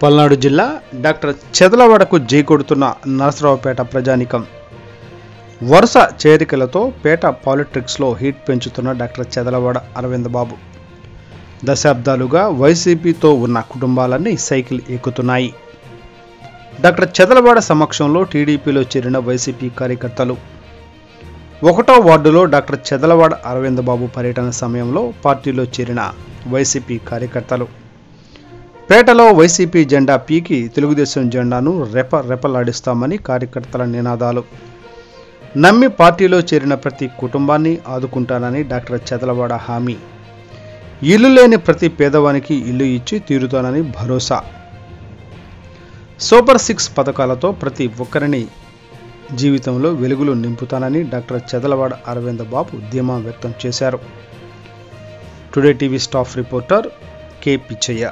పల్నాడు జిల్లా డాక్టర్ చెదలవాడకు జైకొడుతున్న నరసరావుపేట ప్రజానికం. వరుస చేరికలతో పేట పాలిటిక్స్లో హీట్ పెంచుతున్న డాక్టర్ చెదలవాడ అరవింద్ బాబు. దశాబ్దాలుగా వైసీపీతో ఉన్న కుటుంబాలన్నీ సైకిల్ ఎక్కుతున్నాయి. డాక్టర్ చెదలవాడ సమక్షంలో టీడీపీలో చేరిన వైసీపీ కార్యకర్తలు. 1వ వార్డులో డాక్టర్ చెదలవాడ అరవింద్ బాబు పర్యటన సమయంలో పార్టీలో చేరిన వైసీపీ కార్యకర్తలు. పేటలో వైసీపీ జెండా పీకి తెలుగుదేశం జెండాను రెపలాడిస్తామని కార్యకర్తల నినాదాలు. నమ్మి పార్టీలో చేరిన ప్రతి కుటుంబాన్ని ఆదుకుంటానని డాక్టర్ చెదలవాడ హామీ. ఇల్లు లేని ప్రతి పేదవానికి ఇల్లు ఇచ్చి తీరుతానని భరోసా. సూపర్ 6 పథకాలతో ప్రతి ఒక్కరిని జీవితంలో వెలుగులు నింపుతానని డాక్టర్ చెదలవాడ అరవింద్ బాబు ధీమా వ్యక్తం చేశారు. Today TV staff reporter K Pichaiah.